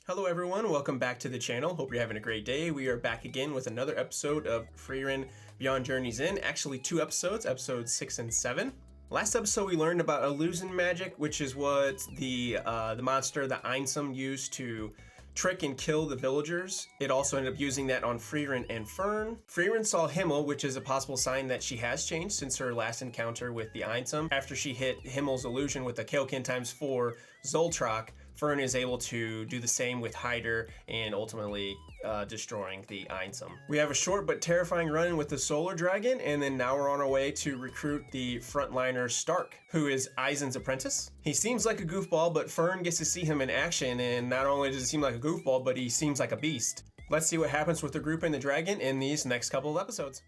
Hello everyone, welcome back to the channel. Hope you're having a great day. We are back again with another episode of Frieren Beyond Journeys In. Actually, two episodes, episodes 6 and 7. Last episode we learned about illusion magic, which is what the monster, the Eisen, used to trick and kill the villagers. It also ended up using that on Frieren and Fern. Frieren saw Himmel, which is a possible sign that she has changed since her last encounter with the Eisen. After she hit Himmel's illusion with the Kael'kin ×4 Zoltrak, Fern is able to do the same with Hyder and ultimately destroying the Eisen. We have a short but terrifying run with the Solar Dragon, and then now we're on our way to recruit the frontliner Stark, who is Eisen's apprentice. He seems like a goofball, but Fern gets to see him in action, and not only does he seem like a goofball, but he seems like a beast. Let's see what happens with the group and the dragon in these next couple of episodes.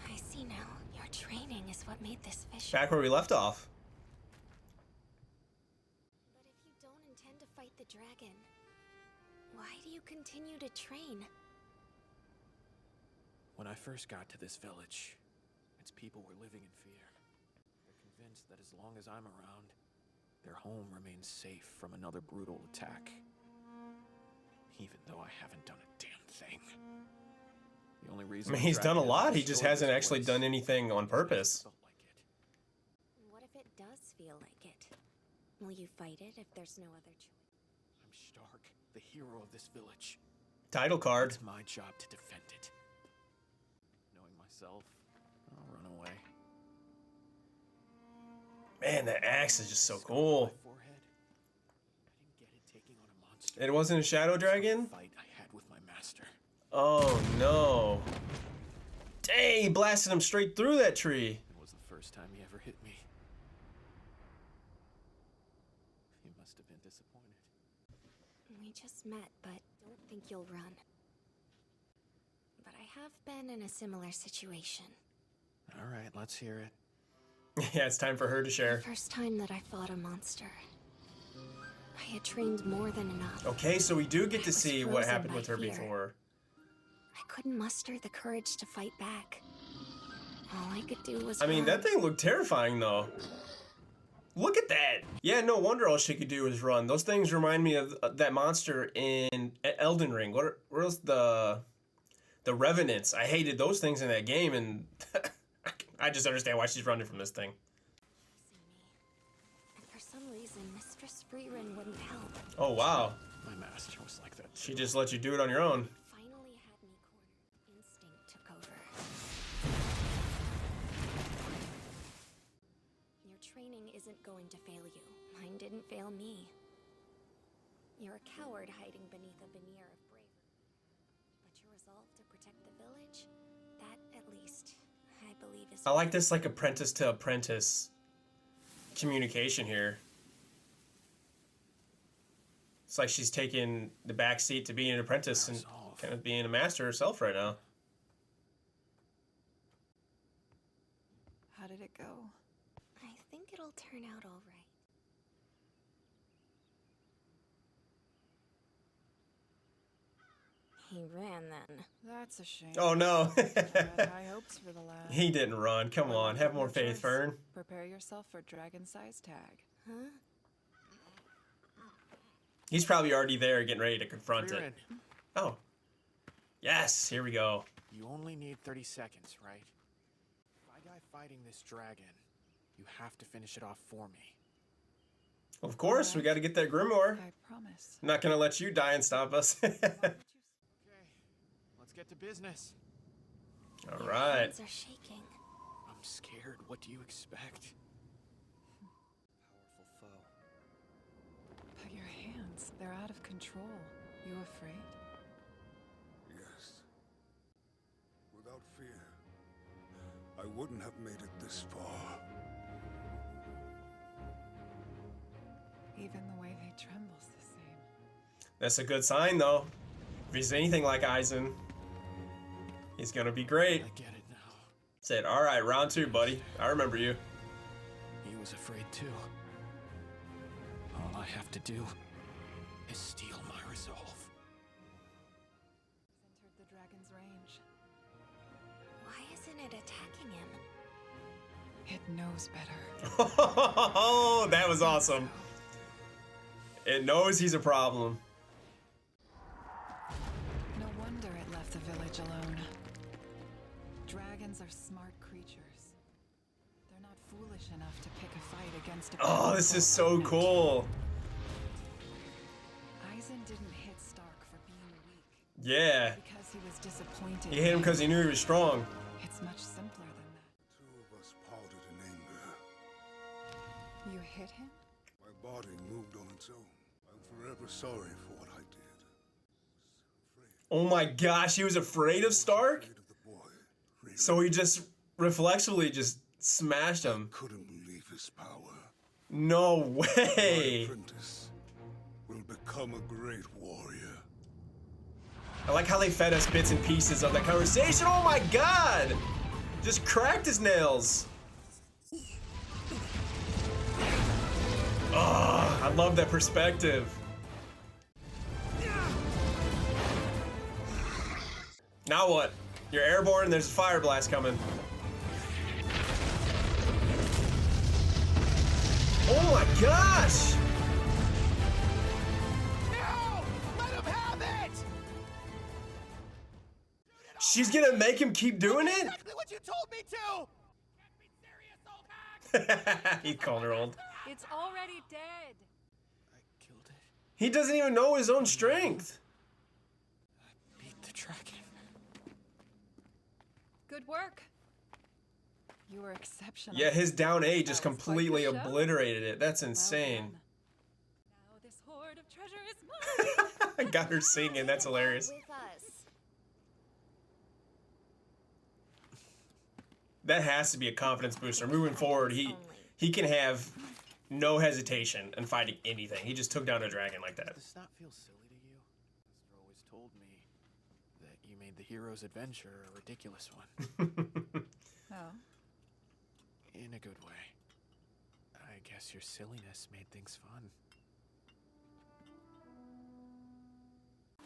I see now. Your training is what made this vision. Back where we left off. But if you don't intend to fight the dragon, why do you continue to train? When I first got to this village, its people were living in fear. They're convinced that as long as I'm around, their home remains safe from another brutal attack. Even though I haven't done a damn thing. The only reason I mean, he's done a lot, he just hasn't actually done anything on purpose. What if it does feel like it? Will you fight it if there's no other choice? I'm Stark, the hero of this village. Title card. It's my job to defend it. Knowing myself, I'll run away. Man, that axe is just so cool. My forehead. I didn't get it taking on a monster. It wasn't a shadow dragon? Fight I had with my master. Oh no. Dang, he blasted him straight through that tree. It was the first time he ever hit me. He must have been disappointed. We just met, but don't think you'll run. But I have been in a similar situation. All right, let's hear it. Yeah, it's time for her to share. The first time that I fought a monster, I had trained more than enough. Okay, so we do get to I was see what frozen happened by with her fear. before. I couldn't muster the courage to fight back. All I could do was I mean, run. that thing looked terrifying though. Look at that. Yeah, no wonder all she could do was run. Those things remind me of that monster in Elden Ring. What was the Revenants? I hated those things in that game, and I just understand why she's running from this thing. And for some reason, Mistress Frieren wouldn't help. Oh wow. My master was like that. She just let you do it on your own. Finally had me cornered. Instinct took over. Your training isn't going to fail you. Mine didn't fail me. You're a coward hiding beneath a veneer of bravery. But your resolve to protect the village, that at least, I believe is... I like this like apprentice to apprentice communication here. It's like she's taking the back seat to being an apprentice and kind of being a master herself right now. How did it go? I think it'll turn out all right. He ran then. That's a shame. Oh no. I had high hopes for the lad. He didn't run. Come on, have more faith, Fern. Prepare yourself for dragon-sized tag. Huh? He's probably already there getting ready to confront Frieren, it. Oh. Yes, here we go. you only need 30 seconds, right? If I die fighting this dragon, you have to finish it off for me. Of course, we got to get that grimoire. I promise. I'm not going to let you die and stop us. Okay, let's get to business. All Your right. hands are shaking. I'm scared. What do you expect? Powerful foe. But your hands, they're out of control. You afraid? Yes. Without fear, I wouldn't have made it this far. Even the way they tremble's the same. That's a good sign, though. If he's anything like Eisen, he's going to be great. I get it now. Said, all right, round 2, buddy. I remember you. He was afraid too. All I have to do is steal my resolve. He's entered the dragon's range. Why isn't it attacking him? It knows better. Oh, that was awesome. It knows he's a problem. No wonder it left the village alone. Dragons are smart creatures. They're not foolish enough to pick a fight against a Oh, this is so powerful cool. Eisen didn't hit Stark for being weak. Yeah. Because he was disappointed. He hit him because he knew he was strong. It's much simpler than that. Two of us parted in anger. You hit him? My body moved on its own. I'm forever sorry for what I did. Oh my gosh, he was afraid of Stark? Afraid of the boy. Frieren. So he just reflexively just smashed him. Couldn't believe his power. No My way. apprentice will become a great warrior. I like how they fed us bits and pieces of that conversation. Oh my god! Just cracked his nails. Oh, I love that perspective. Now what? You're airborne and there's a fire blast coming. Oh my gosh! No! Let him have it! She's gonna make him keep doing it? Exactly what you told me to! Can't be serious, old hag! He called her old. It's already dead. I killed it. He doesn't even know his own strength. Beat the dragon. Good work. You were exceptional. Yeah, his down A just That was quite the completely show. obliterated it. That's Well insane. done. Now this hoard of treasure is mine. I got her singing. That's hilarious. With us. That has to be a confidence booster. Moving forward, he can have no hesitation in fighting anything. He just took down a dragon like that. Does this not feel silly to you? Master always told me that you made the hero's adventure a ridiculous one. Oh. In a good way. I guess your silliness made things fun.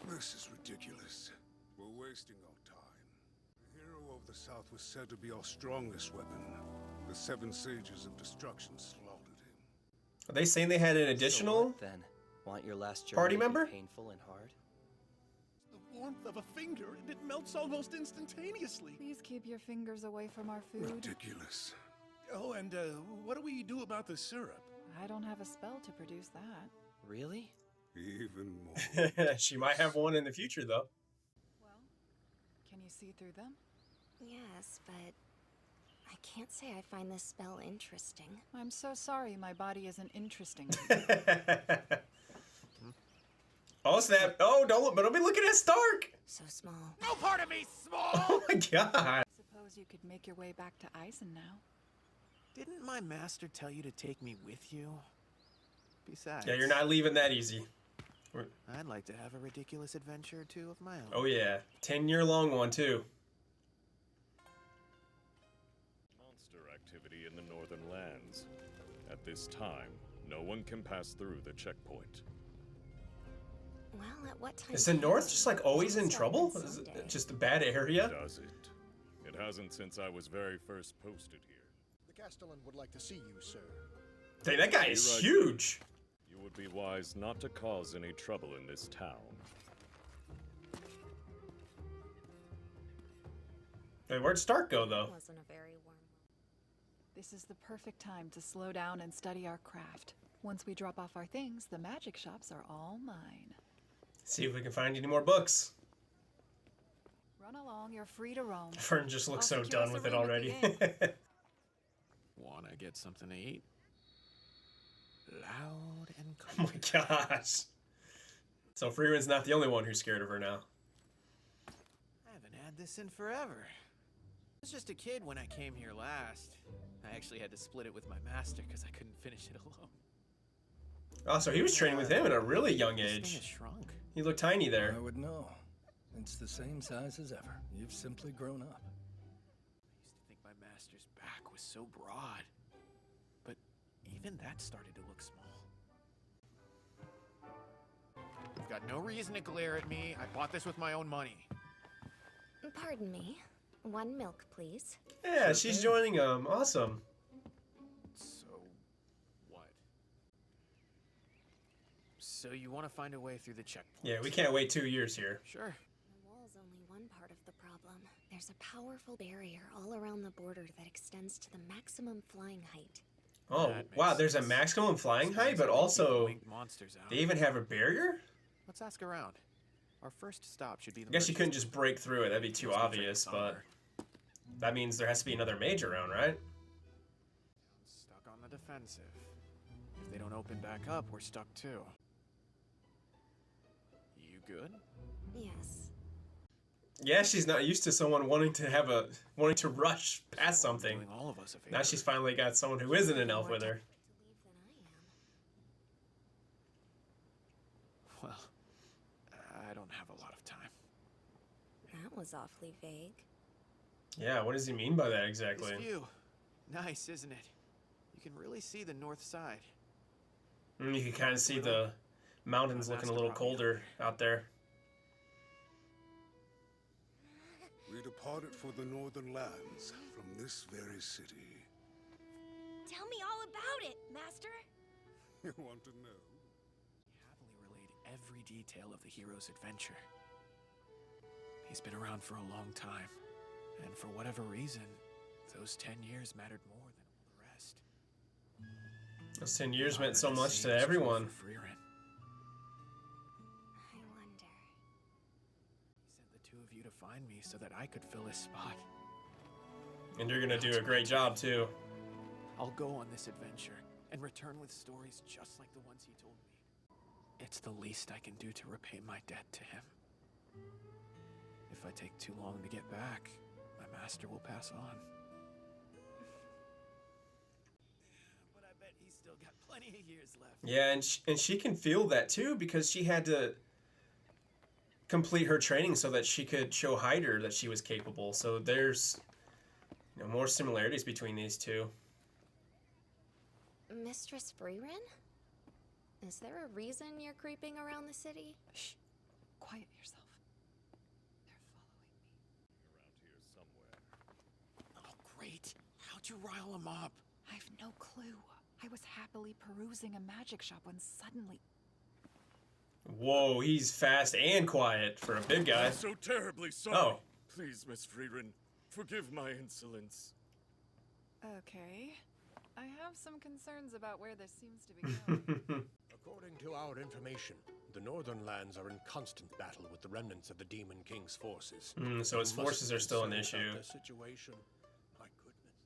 This is ridiculous. We're wasting our time. The hero of the South was said to be our strongest weapon. The Seven Sages of Destruction slaughtered him. Are they saying they had an So additional? what, then? Want your last journey Party to be member? painful and hard? The warmth of a finger, and it melts almost instantaneously. Please keep your fingers away from our food. Ridiculous. Oh, and what do we do about the syrup? I don't have a spell to produce that. Really? Even more. She might have one in the future, though. Well, can you see through them? Yes, but I can't say I find this spell interesting. I'm so sorry my body isn't interesting. Oh, snap. Oh, don't be looking at Stark. So small. No part of me small! Oh my god. Suppose you could make your way back to Eisen now. Didn't my master tell you to take me with you? Besides, Yeah, you're not leaving that easy. I'd like to have a ridiculous adventure or two of my own. Oh yeah, 10-year-long one too. Monster activity in the northern lands. At this time, no one can pass through the checkpoint. Well, at what time? Is the North just like always in trouble? Is it just a bad area? Does it? It hasn't since I was very first posted here. The Castellan would like to see you, sir. Dang, that guy is You're right. huge. You would be wise not to cause any trouble in this town. Hey, where'd Stark go though? Wasn't a very warm. This is the perfect time to slow down and study our craft. Once we drop off our things, the magic shops are all mine. See if we can find any more books. Run along, you're free to roam. Fern just looks I'll so secure done us a with it room at already. the Wanna get something to eat? Loud and Oh my clear. gosh. So Frieren's not the only one who's scared of her now. I haven't had this in forever. I was just a kid when I came here last. I actually had to split it with my master because I couldn't finish it alone. Oh, so he was training with him at a really young This thing age. has shrunk. He looked tiny there. I would know. It's the same size as ever. You've simply grown up. I used to think my master's back was so broad. But even that started to look small. You've got no reason to glare at me. I bought this with my own money. Pardon me. 1 milk, please. Yeah, she's joining him. Awesome. So, what? So you want to find a way through the checkpoint? Yeah, we can't wait 2 years here. Sure. The wall's only one part of the problem. There's a powerful barrier all around the border that extends to the maximum flying height. Oh, wow, there's a maximum flying height, but also they even have a barrier? Let's ask around. Our first stop should be the I guess you couldn't just break through it. That'd be too obvious, but that means there has to be another mage around, right? Stuck on the defensive. If they don't open back up, we're stuck too. You good? Yes. Yeah, she's not used to someone wanting to rush past something. Doing all of us a favor. Now she's finally got someone who isn't an elf with her. To leave than I am. Well, I don't have a lot of time. That was awfully vague. Yeah, what does he mean by that exactly? This view. Nice, isn't it? You can really see the north side. You can kind of see the mountains looking a little colder out there. We departed for the northern lands from this very city. Tell me all about it, Master. You want to know? He happily relayed every detail of the hero's adventure. He's been around for a long time, and for whatever reason, those 10 years mattered more than all the rest. Those 10 years meant so much to everyone. Frieren. I wonder. He sent the two of you to find me so that I could fill his spot. And you're gonna do a great job too. I'll go on this adventure and return with stories just like the ones he told me. It's the least I can do to repay my debt to him. If I take too long to get back, my master will pass on. But I bet he's still got plenty of years left. Yeah, and she can feel that too because she had to complete her training so that she could show Hyder that she was capable. So there's more similarities between these two. Mistress Frieren? Is there a reason you're creeping around the city? Shh. Quiet yourself. They're following me. Around here somewhere. Oh, great. How'd you rile them up? I've no clue. I was happily perusing a magic shop when suddenly... Whoa, he's fast and quiet for a big guy. I'm so terribly sorry. Oh. Please, Miss Frieren, forgive my insolence. Okay. I have some concerns about where this seems to be going. According to our information, the northern lands are in constant battle with the remnants of the Demon King's forces. So his forces are still an issue. The situation. My goodness.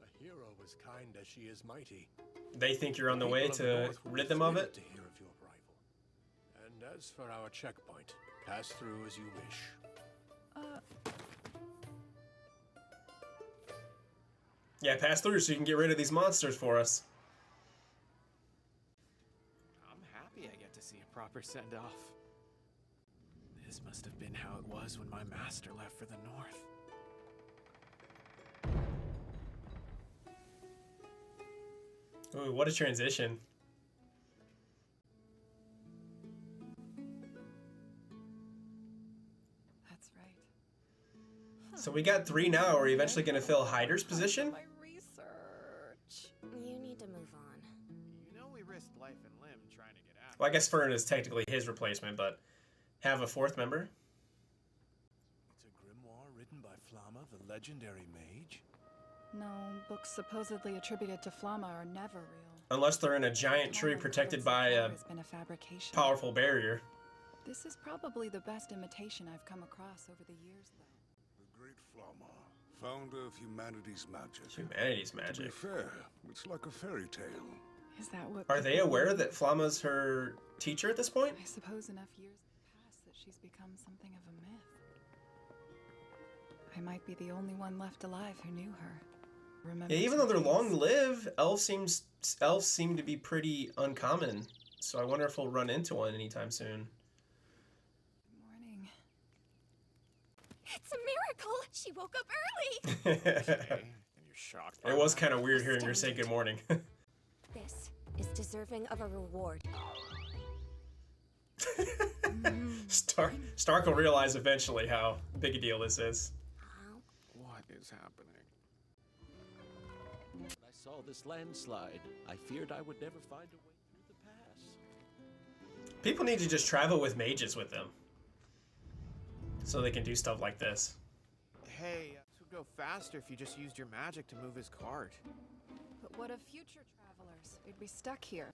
A hero as kind as she is mighty. They think you're on the way People of the to North will rid be them of thrilled it? to hear of your arrival. And as for our checkpoint, pass through as you wish. Yeah, pass through so you can get rid of these monsters for us. I'm happy I get to see a proper send-off. This must have been how it was when my master left for the north. Ooh, what a transition. That's right. So we got 3 now. Are we eventually going to fill Hyder's position? My research. You need to move on. You know we risked life and limb trying to get out. Well, I guess Frieren is technically his replacement, but have a 4th member? It's a grimoire written by Flamma, the legendary mage. No, books supposedly attributed to Flamma are never real. Unless they're in a giant tree protected by a Has been a fabrication. powerful barrier. This is probably the best imitation I've come across over the years, though. The great Flamma, founder of humanity's magic. Humanity's To be magic. fair, it's like a fairy tale. Is that what? Are they aware that Flamma's her teacher at this point? I suppose enough years have passed that she's become something of a myth. I might be the only one left alive who knew her. Yeah, even though they're long-lived, elves seem to be pretty uncommon. So I wonder if we'll run into one anytime soon. Good morning. It's a miracle! She woke up early! Okay, and you're shocked. It was kind of weird hearing her say good morning. This is deserving of a reward. Stark will realize eventually how big a deal this is. What is happening? When I saw this landslide, I feared I would never find a way through the pass. People need to just travel with mages with them, so they can do stuff like this. Hey, this would go faster if you just used your magic to move his cart. But what of future travelers? We'd be stuck here.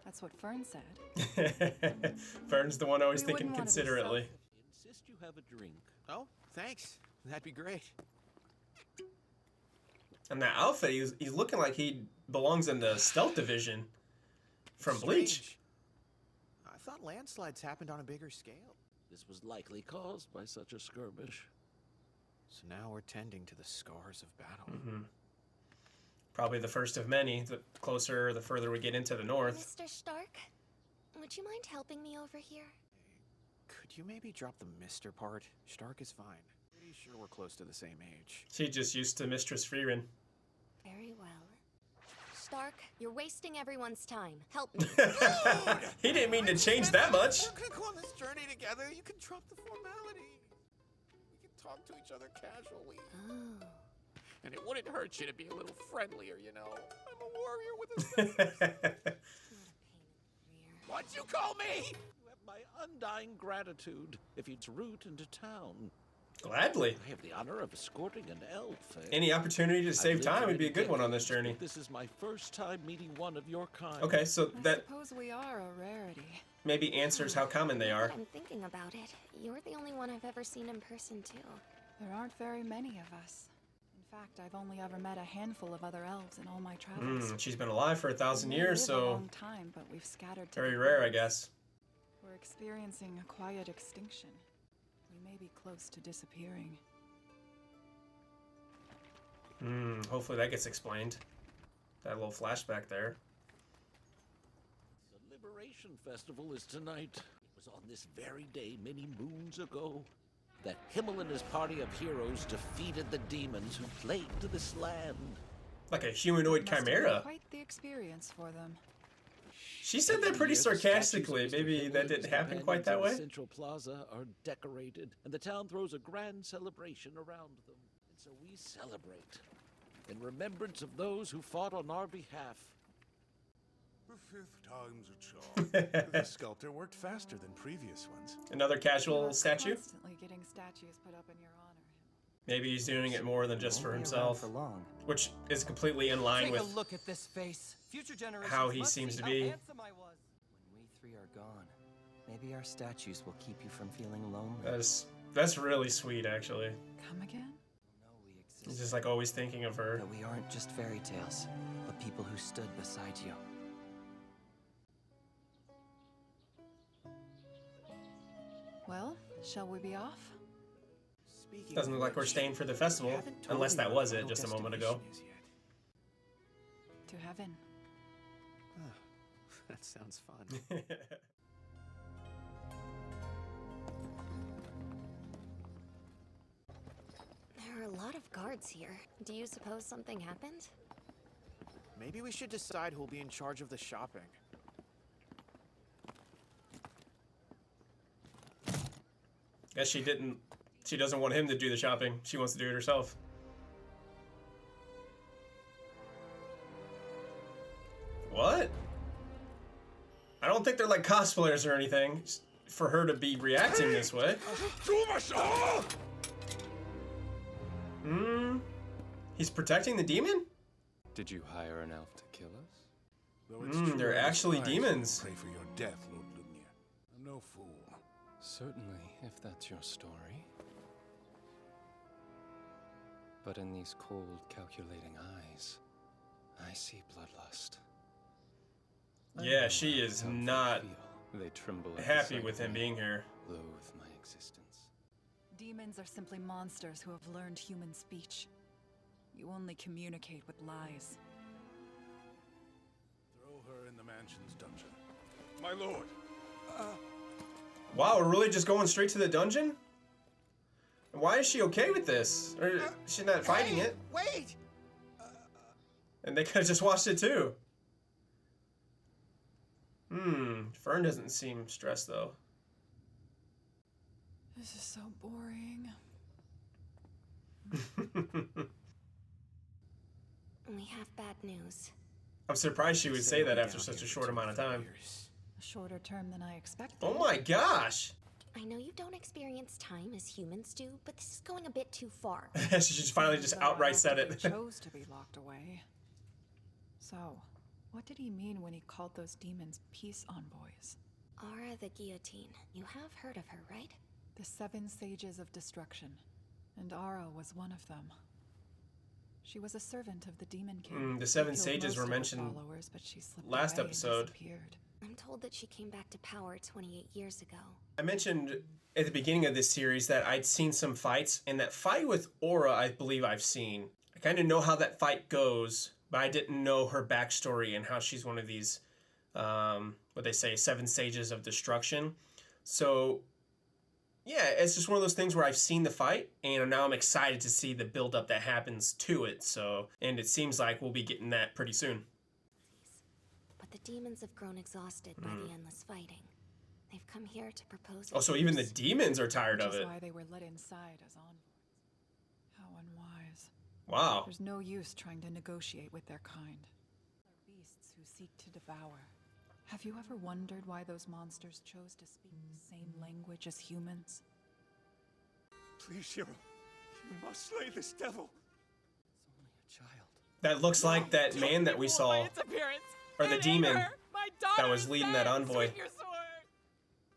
That's what Fern said. Fern's the one always We thinking wouldn't wanna be considerately. Insist you have a drink. Oh, thanks. That'd be great. And that outfit, he's looking like he belongs in the stealth division from Bleach. Strange. I thought landslides happened on a bigger scale. This was likely caused by such a skirmish. So now we're tending to the scars of battle. Mm-hmm. Probably the first of many. The closer, the further we get into the north. Mr. Stark, would you mind helping me over here? Could you maybe drop the Mr. part? Stark is fine. Pretty sure we're close to the same age. She's just used to Mistress Frieren. Very well. Stark, you're wasting everyone's time. Help me. He didn't mean to change that much. We're gonna go on this journey together. You can drop the formality. We can talk to each other casually. Oh. And it wouldn't hurt you to be a little friendlier, you know? I'm a warrior with a What'd you call me? You have my undying gratitude if you'd route into town. Gladly. I have the honor of escorting an elf. Any opportunity to save time would be a good one on this journey. This is my first time meeting one of your kind. Okay, so I that suppose we are a rarity. maybe answers how common they are. I'm thinking about it. You're the only one I've ever seen in person, too. There aren't very many of us. In fact, I've only ever met a handful of other elves in all my travels. She's been alive for 1,000 We years, live a so long time, but we've scattered to very the rare, I winds. guess. We're experiencing a quiet extinction. We may be close to disappearing. Hopefully that gets explained. That little flashback there. The Liberation Festival is tonight. It was on this very day many moons ago that Himmel and his party of heroes defeated the demons who plagued this land. Like a humanoid Must have been chimera. quite the experience for them. She said that pretty sarcastically. Maybe that didn't happen quite that way. Central Plaza are decorated, and the town throws a grand celebration around them. And so we celebrate in remembrance of those who fought on our behalf. The fifth time's a charm. The sculptor worked faster than previous ones. Another You casual are statue? constantly getting statues put up in your honor. Maybe he's doing it more than just for Won't be himself, around for long. which is completely in line Take with a look at this face. Future generations how he must seems see to how be. handsome I was. When we three are gone, maybe our statues will keep you from feeling lonely. That's really sweet, actually. Come again? Know we He's exist, just like always thinking of her. that we aren't just fairy tales, but people who stood beside you. Well, shall we be off? Speaking Doesn't of look like we're which, staying for the we festival, haven't told unless me that what was our it final just a moment ago. destination is yet. To heaven. That sounds fun. There are a lot of guards here. Do you suppose something happened? Maybe we should decide who'll be in charge of the shopping. Guess she doesn't want him to do the shopping. She wants to do it herself. What? I don't think they're like cosplayers or anything for her to be reacting this way. He's protecting the demon? Did you hire an elf to kill us? Though it's true They're I actually despise demons. and pray for your death, Lord Lumnia. I'm no fool. Certainly, if that's your story. But in these cold, calculating eyes, I see bloodlust. I Yeah, know she is how they not feel. They tremble at the happy sight with of him me, being here. loathe my existence. Demons are simply monsters who have learned human speech. You only communicate with lies. Throw her in the mansion's dungeon. My lord! Wow, we're really just going straight to the dungeon? Why is she okay with this? Or she's not fighting it? Wait! And they could have just watched it too. Fern doesn't seem stressed though. This is so boring. We have bad news. I'm surprised she would say that after Down such a here short for amount of time. years. A shorter term than I expected. Oh my gosh! I know you don't experience time as humans do, but this is going a bit too far. She just finally just outright said it. Chose to be locked away. So, what did he mean when he called those demons peace envoys? Aura the Guillotine. You have heard of her, right? The 7 Sages of Destruction. And Aura was one of them. She was a servant of the Demon King. The 7 He killed Sages most were of her mentioned followers, but she slipped last away and episode. disappeared. I'm told that she came back to power 28 years ago. I mentioned at the beginning of this series that I'd seen some fights, and that fight with Aura I believe I've seen. I kind of know how that fight goes, but I didn't know her backstory and how she's one of these, what they say, 7 Sages of Destruction. So, yeah, it's just one of those things where I've seen the fight, and now I'm excited to see the build-up that happens to it. So, and it seems like we'll be getting that pretty soon. But the demons have grown exhausted by the endless fighting. They've come here to propose. Oh, so even the demons are tired of Which is it. why they were let inside as envoys. How unwise. Wow. There's no use trying to negotiate with their kind. They're beasts who seek to devour. Have you ever wondered why those monsters chose to speak the same language as humans? Please, hero. You must slay this devil. It's only a child. That looks like that man that we saw. Or the demon that was leading that envoy.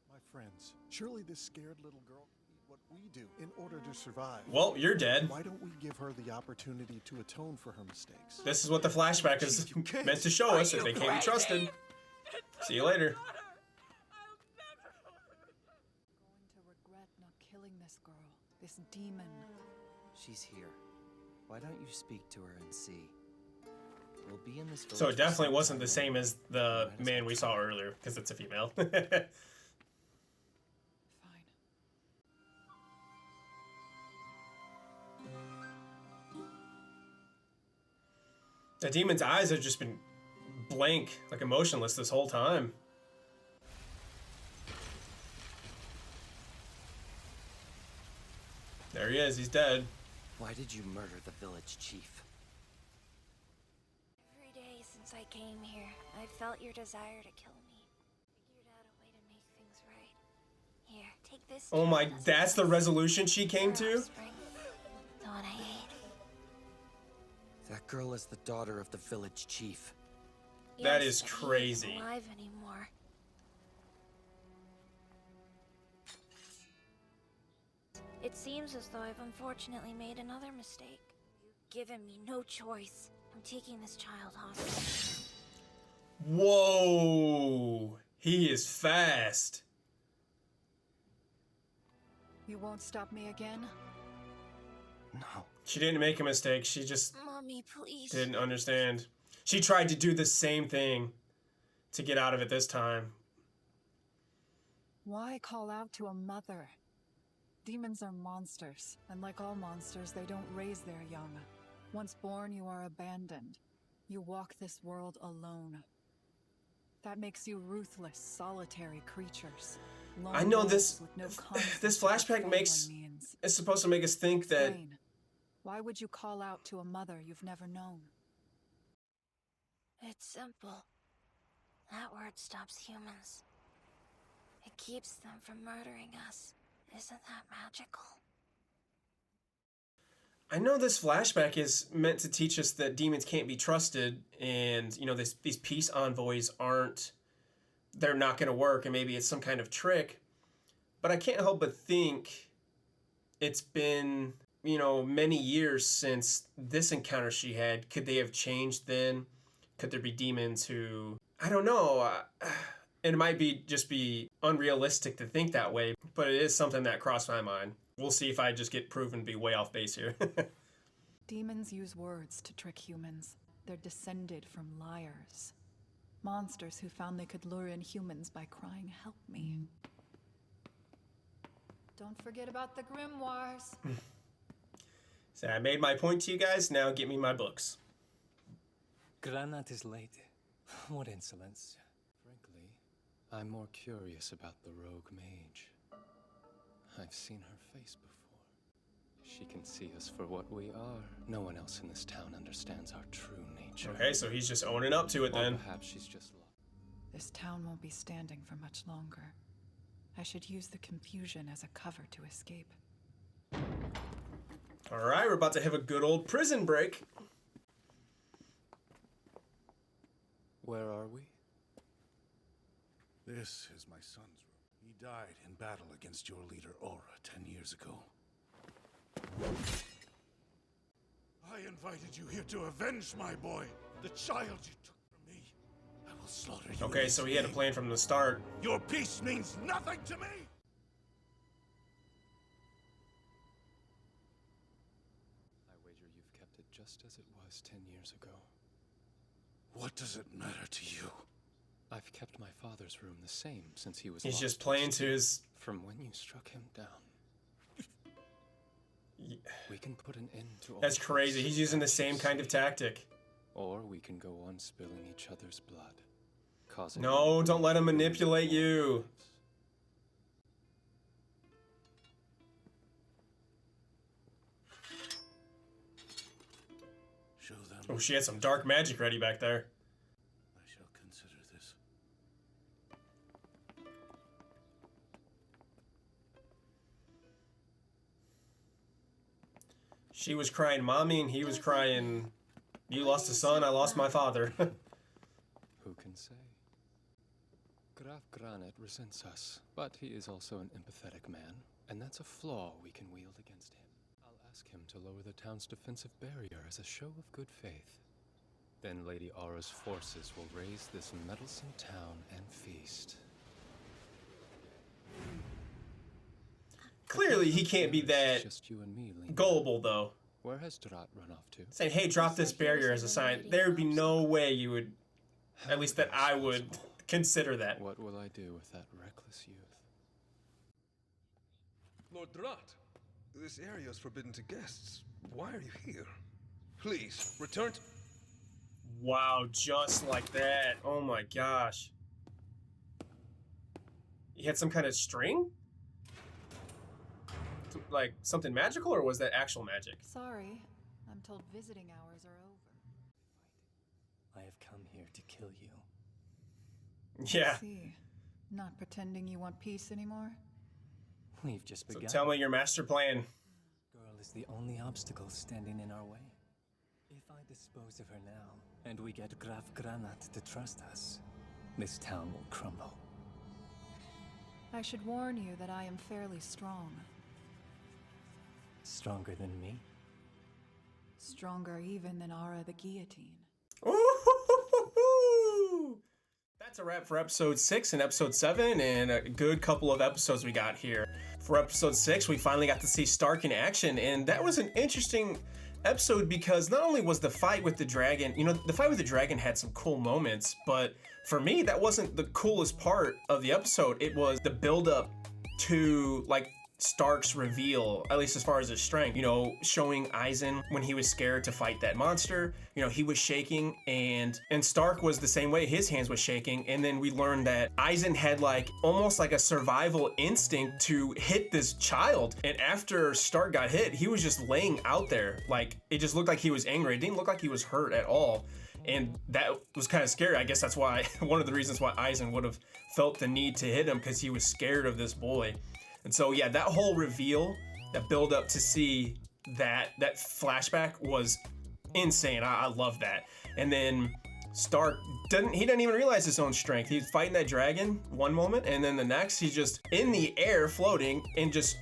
My friends, surely this scared little girl did what we do in order to survive. Well, you're dead. Why don't we give her the opportunity to atone for her mistakes? This is what the flashback is meant to show us, that they can't be trusted. See you later. Going to regret not killing this girl, this demon. She's here. Why don't you speak to her and see? We'll be in this village So it for definitely some wasn't time the same anyway. as the Might as man well we try. saw earlier, because it's a female. Fine. The demon's eyes have just been blank, like emotionless this whole time. There he is, he's dead. Why did you murder the village chief? Every day since I came here, I've felt your desire to kill me. Figured out a way to make things right. Here, take this. Oh my, child as a that's the gift. resolution she came Your to? offspring, the one I hate. That girl is the daughter of the village chief. That Yes, is but he crazy. isn't alive anymore. It seems as though I've unfortunately made another mistake. You've given me no choice. I'm taking this child hostage. Whoa! He is fast. You won't stop me again? No. She didn't make a mistake, she just Mommy, please. didn't understand. She tried to do the same thing to get out of it this time. Why call out to a mother? Demons are monsters, and like all monsters, they don't raise their young. Once born, you are abandoned. You walk this world alone. That makes you ruthless, solitary creatures. Lone I know wolves this with no concept this of what flashback family makes means. it's supposed to make us think that Explain. Why would you call out to a mother you've never known? It's simple. That word stops humans. It keeps them from murdering us. Isn't that magical? I know this flashback is meant to teach us that demons can't be trusted, and you know these peace envoys they're not going to work, and maybe it's some kind of trick. But I can't help but think it's been, you know, many years since this encounter she had. Could they have changed then? Could there be demons who, I don't know. And it might just be unrealistic to think that way, but it is something that crossed my mind. We'll see if I just get proven to be way off base here. Demons use words to trick humans. They're descended from liars. Monsters who found they could lure in humans by crying, "Help me." Don't forget about the grimoires. So I made my point to you guys, now get me my books. Granat is late. What insolence. Frankly, I'm more curious about the rogue mage. I've seen her face before. She can see us for what we are. No one else in this town understands our true nature. Okay, so he's just owning up to it Or then. perhaps she's just lost. This town won't be standing for much longer. I should use the confusion as a cover to escape. All right, we're about to have a good old prison break. Where are we? This is my son's room. He died in battle against your leader, Aura, 10 years ago. I invited you here to avenge my boy, the child you took from me. I will slaughter you. Okay, so he had a plan from the start. Your peace means nothing to me! I wager you've kept it just as it was 10 years ago. What does it matter to you? I've kept my father's room the same since he was He's lost just playing to his... From when you struck him down. We can put an end to all That's crazy. He's using the same kind of tactic. Or we can go on spilling each other's blood. Causing No, don't let him manipulate you. Show them. Oh, she had some dark magic ready back there. I shall consider this. She was crying mommy and he was crying, you lost a son, I lost my father. Who can say? Graf Granit resents us, but he is also an empathetic man, and that's a flaw we can wield against him. I'll ask him to lower the town's defensive barrier as a show of good faith. Then Lady Aura's forces will raise this meddlesome town and feast. Clearly he can't be that Just you and me, Lena. gullible though. Where has Drat run off to? Saying, hey, drop this barrier as a sign. There would be no way you would, at least that I would consider that. What will I do with that reckless youth? Lord Drat, this area is forbidden to guests. Why are you here? Please, return to... Wow, just like that. Oh my gosh. He had some kind of string? Like something magical, or was that actual magic? Sorry, I'm told visiting hours are over. I have come here to kill you. Yeah. See, not pretending you want peace anymore? We've just So begun. tell me your master plan. Girl is the only obstacle standing in our way. If I dispose of her now, and we get Graf Granat to trust us, this town will crumble. I should warn you that I am fairly strong. Stronger than me? Stronger even than Aura the Guillotine. Ooh! That's a wrap for episode 6 and episode 7, and a good couple of episodes we got here. For episode 6, we finally got to see Stark in action, and that was an interesting episode because not only was the fight with the dragon, you know, the fight with the dragon had some cool moments, but for me, that wasn't the coolest part of the episode. It was the build-up to, like, Stark's reveal, at least as far as his strength, you know, showing Eisen when he was scared to fight that monster, you know, he was shaking, and Stark was the same way, his hands was shaking, and then we learned that Eisen had like almost like a survival instinct to hit this child, and after Stark got hit, he was just laying out there, like it just looked like he was angry. It didn't look like he was hurt at all, and that was kind of scary. I guess that's why one of the reasons why Eisen would have felt the need to hit him, because he was scared of this boy. And so, yeah, that whole reveal, that build up to see that flashback was insane. I love that. And then Stark he didn't even realize his own strength. He's fighting that dragon one moment, and then the next he's just in the air floating, and just,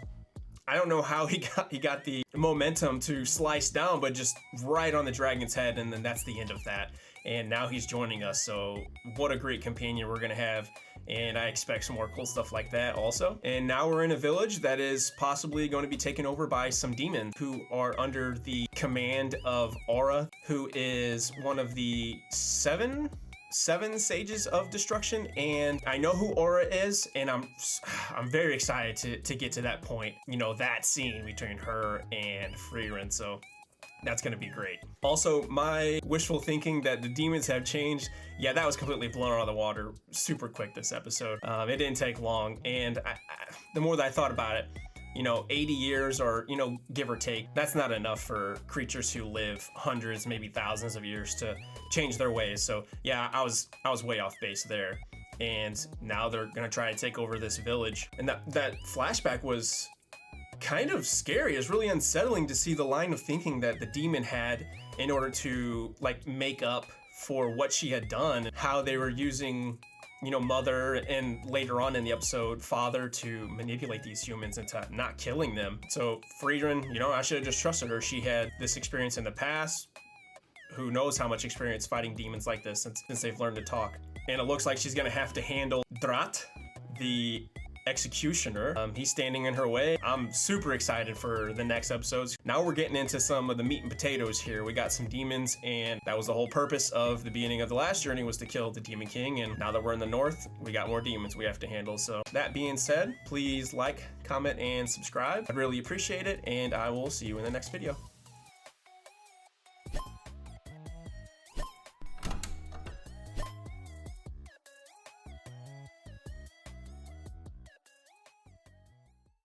I don't know how he got the momentum to slice down, but just right on the dragon's head, and then that's the end of that. And now he's joining us, so what a great companion we're gonna have. And I expect some more cool stuff like that also. And now we're in a village that is possibly going to be taken over by some demons who are under the command of Aura, who is one of the seven sages of destruction. And I know who Aura is, and I'm very excited to get to that point. You know, that scene between her and Frieren. So that's gonna be great. Also, my wishful thinking that the demons have changed, yeah, that was completely blown out of the water super quick this episode. It didn't take long, and the more that I thought about it, 80 years or, give or take. That's not enough for creatures who live hundreds, maybe thousands of years to change their ways. So yeah, I was way off base there. And now they're gonna try to take over this village. And that flashback was kind of scary. It's really unsettling to see the line of thinking that the demon had in order to like make up for what she had done, how they were using Mother and later on in the episode Father to manipulate these humans into not killing them. So Frieren, I should have just trusted her. She had this experience in the past. Who knows how much experience fighting demons like this since they've learned to talk. And it looks like she's gonna have to handle Drat, the executioner. He's standing in her way. I'm super excited for the next episodes. Now we're getting into some of the meat and potatoes here. We got some demons, and that was the whole purpose of the beginning of the last journey, was to kill the Demon King. And now that we're in the north, we got more demons we have to handle. So that being said, please like, comment, and subscribe. I'd really appreciate it, and I will see you in the next video.